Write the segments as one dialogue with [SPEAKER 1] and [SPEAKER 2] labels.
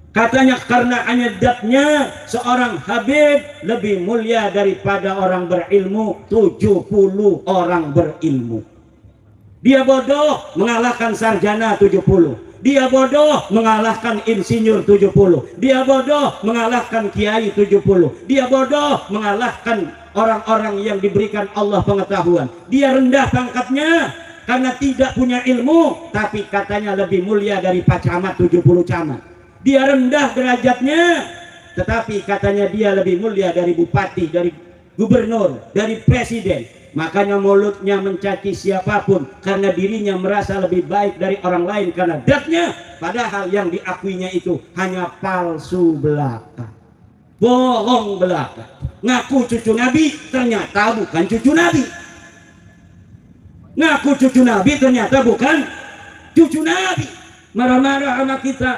[SPEAKER 1] Katanya karena anyadapnya seorang Habib lebih mulia daripada orang berilmu 70 orang berilmu. Dia bodoh mengalahkan sarjana 70. Dia bodoh mengalahkan insinyur 70. Dia bodoh mengalahkan kiai 70. Dia bodoh mengalahkan orang-orang yang diberikan Allah pengetahuan. Dia rendah pangkatnya karena tidak punya ilmu, tapi katanya lebih mulia dari Pak Camat 70 camat. Dia rendah derajatnya, tetapi katanya dia lebih mulia dari bupati, dari gubernur, dari presiden. Makanya mulutnya mencaci siapapun karena dirinya merasa lebih baik dari orang lain karena datnya, padahal yang diakuinya itu hanya palsu belaka, bohong belaka. Ngaku cucu Nabi, ternyata bukan cucu Nabi. Ngaku cucu Nabi, ternyata bukan cucu Nabi. Marah-marah sama kita.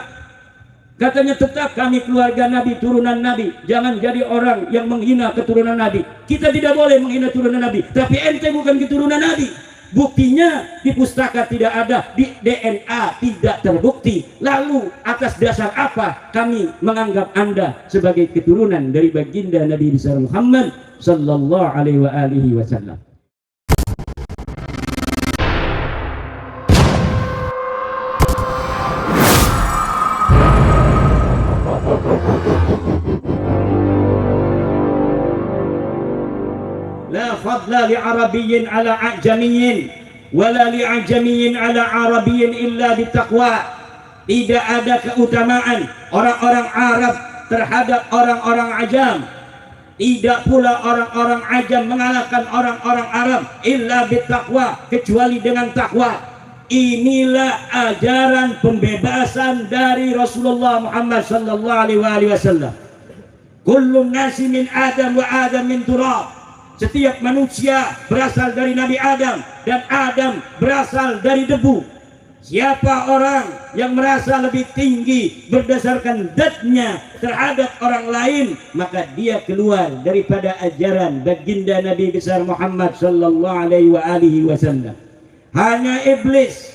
[SPEAKER 1] Katanya tetap kami keluarga Nabi, turunan Nabi. Jangan jadi orang yang menghina keturunan Nabi. Kita tidak boleh menghina turunan Nabi. Tapi ente bukan keturunan Nabi. Buktinya di pustaka tidak ada, di DNA tidak terbukti. Lalu atas dasar apa kami menganggap Anda sebagai keturunan dari baginda Nabi besar Muhammad sallallahu alaihi wasallam? لا فضل لعربي على أعجمي ولا لأعجمي على عربي إلا بالتقوى. Tidak ada keutamaan orang-orang Arab terhadap orang-orang Ajam. Tidak pula orang-orang Ajam mengalahkan orang-orang Arab illa bittaqwa, kecuali dengan takwa. Inilah ajaran pembebasan dari Rasulullah Muhammad sallallahu alaihi wasallam. Kullu nasi min Adam wa Adam min turab. Setiap manusia berasal dari Nabi Adam dan Adam berasal dari debu. Siapa orang yang merasa lebih tinggi berdasarkan zatnya terhadap orang lain, maka dia keluar daripada ajaran baginda Nabi besar Muhammad sallallahu alaihi wasallam. Hanya iblis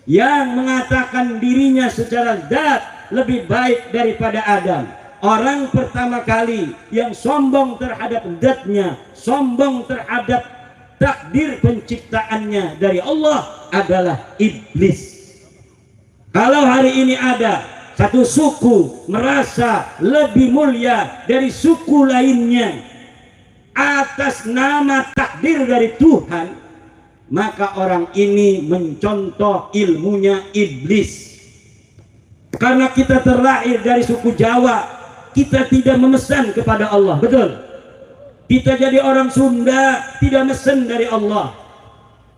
[SPEAKER 1] yang mengatakan dirinya secara zat lebih baik daripada Adam. Orang pertama kali yang sombong terhadap zatnya, sombong terhadap takdir penciptaannya dari Allah adalah iblis. Kalau hari ini ada satu suku merasa lebih mulia dari suku lainnya atas nama takdir dari Tuhan, maka orang ini mencontoh ilmunya iblis. Karena kita terlahir dari suku Jawa, kita tidak memesan kepada Allah, betul? Kita jadi orang Sunda, tidak mesen dari Allah.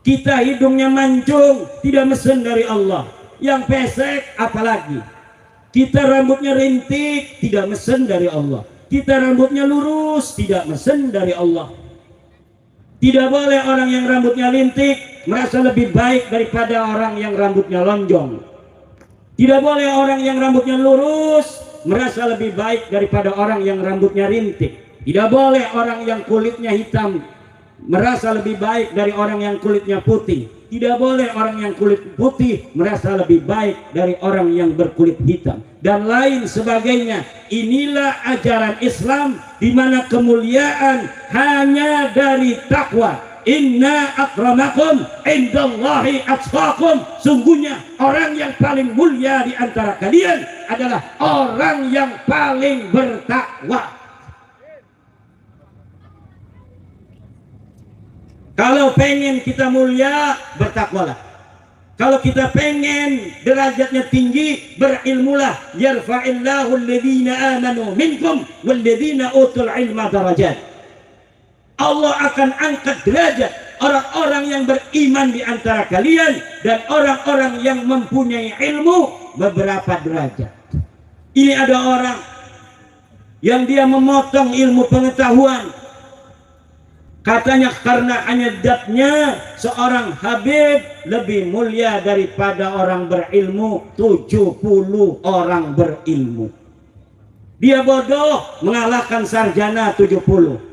[SPEAKER 1] Kita hidungnya mancung, tidak mesen dari Allah. Yang pesek apalagi. Kita rambutnya rintik, tidak mesen dari Allah. Kita rambutnya lurus, tidak mesen dari Allah. Tidak boleh orang yang rambutnya rintik merasa lebih baik daripada orang yang rambutnya lonjong. Tidak boleh orang yang rambutnya lurus merasa lebih baik daripada orang yang rambutnya rintik. Tidak boleh orang yang kulitnya hitam merasa lebih baik dari orang yang kulitnya putih. Tidak boleh orang yang kulit putih merasa lebih baik dari orang yang berkulit hitam, dan lain sebagainya. Inilah ajaran Islam di mana kemuliaan hanya dari takwa. Inna akramakum indallahi atqakum. Sungguhnya orang yang paling mulia di antara kalian adalah orang yang paling bertakwa. Kalau pengen kita mulia, bertakwalah. Kalau kita pengen derajatnya tinggi, berilmulah. Yarfa'illahu alladhina amanu minkum walladhina utul ilma darajat. Allah akan angkat derajat orang-orang yang beriman di antara kalian dan orang-orang yang mempunyai ilmu beberapa derajat. Ini ada orang yang dia memotong ilmu pengetahuan. Katanya karena hanya zatnya seorang Habib lebih mulia daripada orang berilmu 70 orang berilmu. Dia bodoh mengalahkan sarjana 70.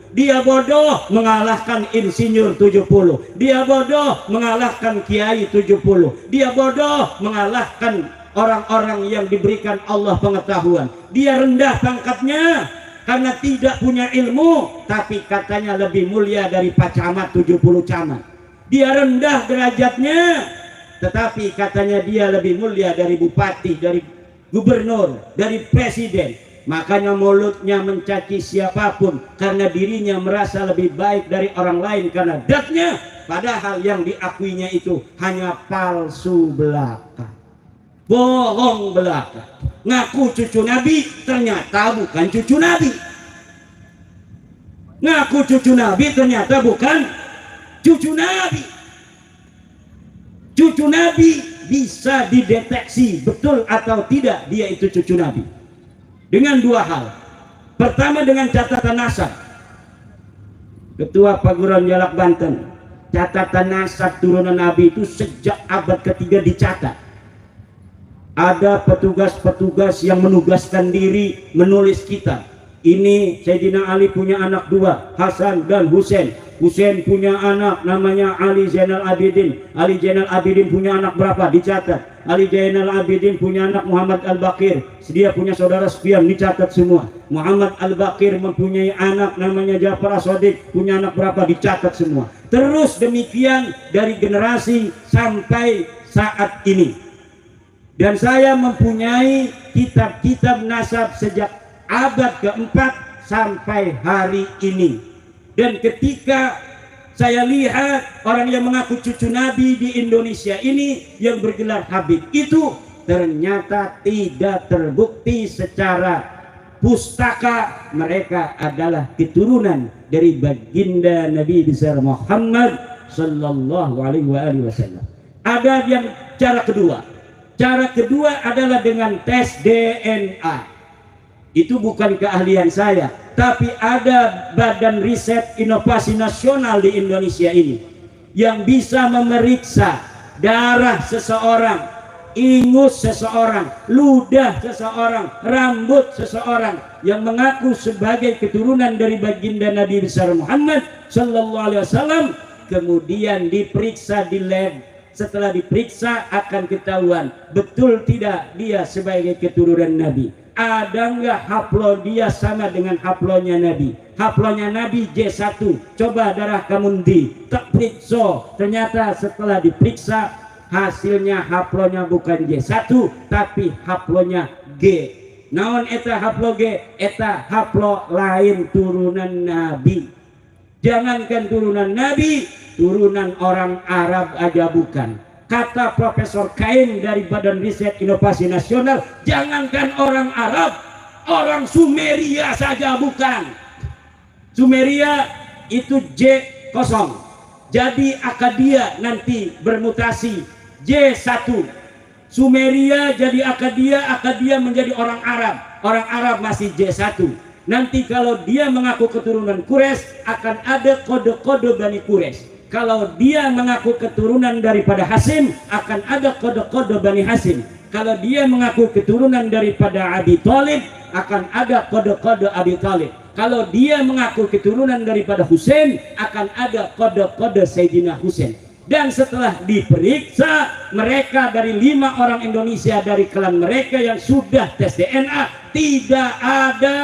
[SPEAKER 1] Dia bodoh mengalahkan insinyur 70. Dia bodoh mengalahkan kiai 70. Dia bodoh mengalahkan orang-orang yang diberikan Allah pengetahuan. Dia rendah pangkatnya karena tidak punya ilmu, tapi katanya lebih mulia dari Pak Camat 70 camat. Dia rendah derajatnya, tetapi katanya dia lebih mulia dari bupati, dari gubernur, dari presiden. Makanya mulutnya mencaci siapapun karena dirinya merasa lebih baik dari orang lain karena datnya, padahal yang diakuinya itu hanya palsu belaka, bohong belaka. Ngaku cucu Nabi, ternyata bukan cucu Nabi. Ngaku cucu Nabi, ternyata bukan cucu Nabi. Cucu Nabi bisa dideteksi betul atau tidak dia itu cucu Nabi dengan dua hal. Pertama, dengan catatan nasab. Ketua Paguron Jalak Banten, catatan nasab turunan Nabi itu sejak abad ketiga dicatat. Ada petugas-petugas yang menugaskan diri menulis kitab. Ini Sayyidina Ali punya anak dua, Hasan dan Husain. Husain punya anak namanya Ali Zainal Abidin. Ali Zainal Abidin punya anak berapa? Dicatat. Ali Zainal Abidin punya anak Muhammad Al-Baqir. Dia punya saudara Sufyan, dicatat semua. Muhammad Al-Baqir mempunyai anak namanya Ja'far As-Shadiq, punya anak berapa? Dicatat semua. Terus demikian dari generasi sampai saat ini. Dan saya mempunyai kitab-kitab nasab sejak abad keempat sampai hari ini. Dan ketika saya lihat orang yang mengaku cucu Nabi di Indonesia ini yang bergelar Habib itu ternyata tidak terbukti secara pustaka mereka adalah keturunan dari baginda Nabi besar Muhammad sallallahu alaihi wasallam. Ada yang cara kedua. Cara kedua adalah dengan tes DNA. Itu bukan keahlian saya, tapi ada Badan Riset Inovasi Nasional di Indonesia ini yang bisa memeriksa darah seseorang, ingus seseorang, ludah seseorang, rambut seseorang yang mengaku sebagai keturunan dari baginda Nabi besar Muhammad sallallahu alaihi wasallam, kemudian diperiksa di lab. Setelah diperiksa akan ketahuan betul tidak dia sebagai keturunan Nabi. Ada nggak haplo dia sama dengan haplonya Nabi? Haplonya Nabi J1. Coba darah kamu tak periksa. Ternyata setelah diperiksa hasilnya haplonya bukan J1 tapi haplonya G. Naon eta haplo G? Eta haplo lain turunan Nabi. Jangankan turunan Nabi, turunan orang Arab aja bukan. Kata Profesor Kain dari Badan Riset Inovasi Nasional, jangankan orang Arab, orang Sumeria saja bukan. Sumeria itu J0. Jadi Akadia nanti bermutasi J1. Sumeria jadi Akadia, Akadia menjadi orang Arab. Orang Arab masih J1. Nanti kalau dia mengaku keturunan Quraisy akan ada kode-kode Bani Quraisy. Kalau dia mengaku keturunan daripada Hasim akan ada kode-kode Bani Hasim. Kalau dia mengaku keturunan daripada Abi Thalib akan ada kode-kode Abi Thalib. Kalau dia mengaku keturunan daripada Husain akan ada kode-kode Sayyidina Husain. Dan setelah diperiksa mereka dari 5 orang Indonesia dari klan mereka yang sudah tes DNA, tidak ada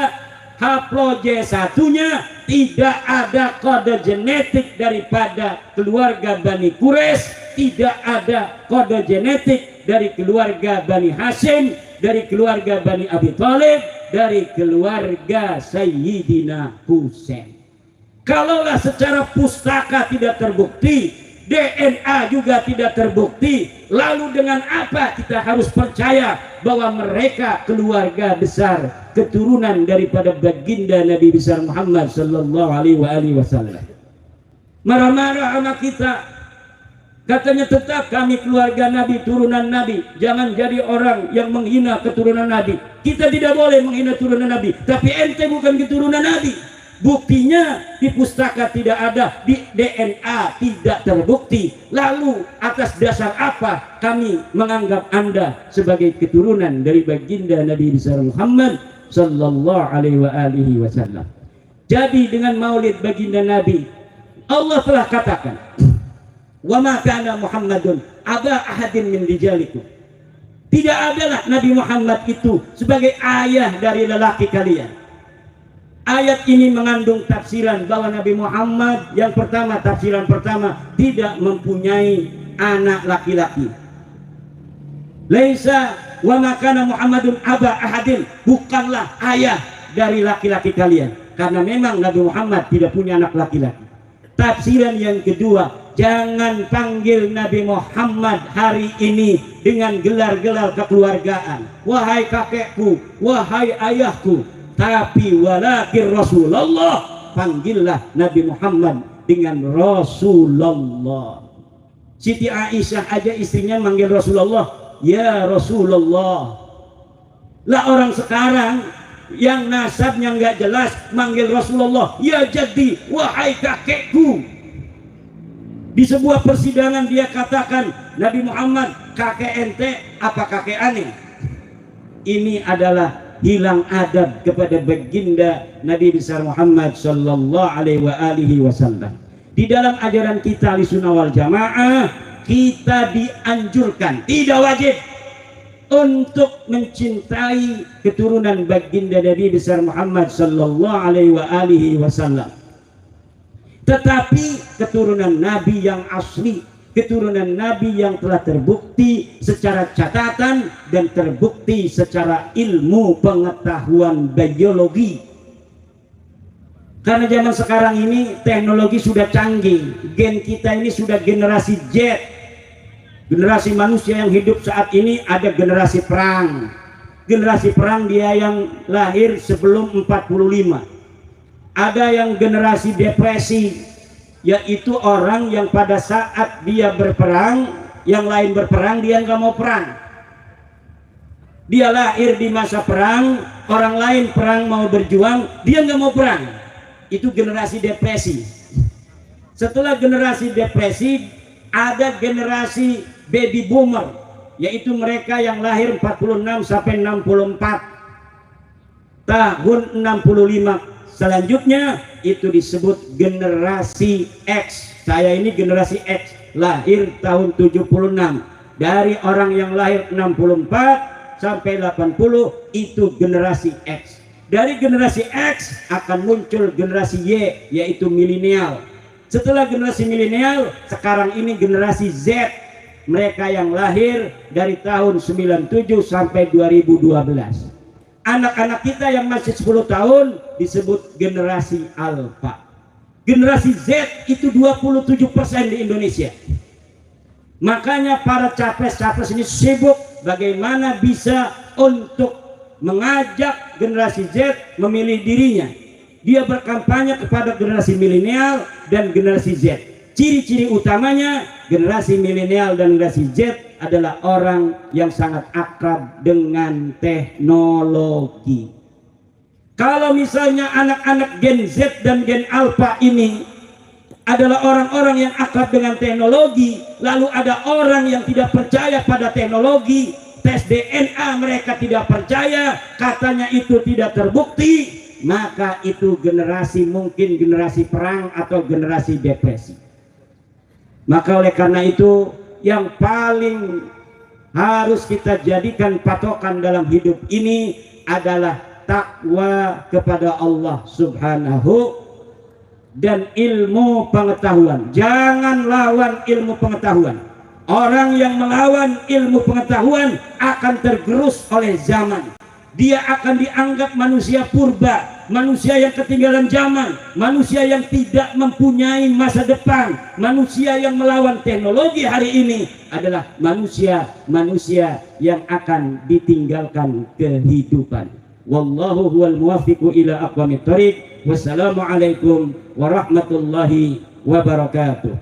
[SPEAKER 1] haplo J1-nya, tidak ada kode genetik daripada keluarga Bani Quraisy, tidak ada kode genetik dari keluarga Bani Hashim, dari keluarga Bani Abi Thalib, dari keluarga Sayyidina Husain. Kalaulah secara pustaka tidak terbukti, DNA juga tidak terbukti, lalu dengan apa kita harus percaya bahwa mereka keluarga besar keturunan daripada baginda Nabi besar Muhammad sallallahu alaihi wasallam? Marah-marah sama kita, katanya tetap kami keluarga Nabi, turunan Nabi. Jangan jadi orang yang menghina keturunan Nabi. Kita tidak boleh menghina turunan Nabi, tapi ente bukan keturunan Nabi. Buktinya di pustaka tidak ada, di DNA tidak terbukti. Lalu atas dasar apa kami menganggap Anda sebagai keturunan dari baginda Nabi besar Muhammad sallallahu alaihi wasallam? Jadi dengan maulid baginda Nabi, Allah telah katakan, "Wa ma kana Muhammadun aba ahadin min rijalikum." Tidak adalah Nabi Muhammad itu sebagai ayah dari lelaki kalian. Ayat ini mengandung tafsiran bahwa Nabi Muhammad yang pertama, tafsiran pertama, tidak mempunyai anak laki-laki. Laisa wa makana Muhammadun aba ahadin, bukanlah ayah dari laki-laki kalian, karena memang Nabi Muhammad tidak punya anak laki-laki. Tafsiran yang kedua, jangan panggil Nabi Muhammad hari ini dengan gelar-gelar kekeluargaan. Wahai kakekku, wahai ayahku. Tapi walakin Rasulullah, panggillah Nabi Muhammad dengan Rasulullah. Siti Aisyah aja istrinya manggil Rasulullah, ya Rasulullah. Lah orang sekarang yang nasabnya nggak jelas manggil Rasulullah, ya jadi wahai kakekku. Di sebuah persidangan dia katakan, Nabi Muhammad, kakek ente apa kakek aneh? Ini adalah hilang adab kepada baginda Nabi besar Muhammad sallallahu alaihi wasallam. Di dalam ajaran kita Ahlussunnah wal Jamaah, kita dianjurkan, tidak wajib, untuk mencintai keturunan baginda Nabi besar Muhammad sallallahu alaihi wasallam. Tetapi keturunan Nabi yang asli, keturunan Nabi yang telah terbukti secara catatan dan terbukti secara ilmu pengetahuan biologi. Karena zaman sekarang ini teknologi sudah canggih, gen kita ini sudah generasi Z, generasi manusia yang hidup saat ini. Ada generasi perang, generasi perang dia yang lahir sebelum 45. Ada yang generasi depresi, yaitu orang yang pada saat dia berperang, yang lain berperang, dia nggak mau perang. Dia lahir di masa perang, orang lain perang mau berjuang, dia nggak mau perang. Itu generasi depresi. Setelah generasi depresi, ada generasi baby boomer, yaitu mereka yang lahir 46 sampai 64 tahun 65. Selanjutnya itu disebut generasi X. Saya ini generasi X, lahir tahun 76. Dari orang yang lahir 64 sampai 80 itu generasi X. Dari generasi X akan muncul generasi Y, yaitu milenial. Setelah generasi milenial, sekarang ini generasi Z. Mereka yang lahir dari tahun 97 sampai 2012. Anak-anak kita yang masih 10 tahun disebut generasi alfa. Generasi Z itu 27% di Indonesia. Makanya para capres-capres ini sibuk bagaimana bisa untuk mengajak generasi Z memilih dirinya. Dia berkampanye kepada generasi milenial dan generasi Z. Ciri-ciri utamanya generasi milenial dan generasi Z adalah orang yang sangat akrab dengan teknologi. Kalau misalnya anak-anak Gen Z dan Gen Alpha ini adalah orang-orang yang akrab dengan teknologi, lalu ada orang yang tidak percaya pada teknologi, tes DNA mereka tidak percaya, katanya itu tidak terbukti, maka itu generasi mungkin generasi perang atau generasi depresi. Maka oleh karena itu yang paling harus kita jadikan patokan dalam hidup ini adalah takwa kepada Allah Subhanahu dan ilmu pengetahuan. Jangan lawan ilmu pengetahuan. Orang yang melawan ilmu pengetahuan akan tergerus oleh zaman. Dia akan dianggap manusia purba, manusia yang ketinggalan zaman, manusia yang tidak mempunyai masa depan. Manusia yang melawan teknologi hari ini adalah manusia yang akan ditinggalkan kehidupan. Wallahu huwal muwaffiqu ila aqwamit thoriq. Wassalamualaikum warahmatullahi wabarakatuh.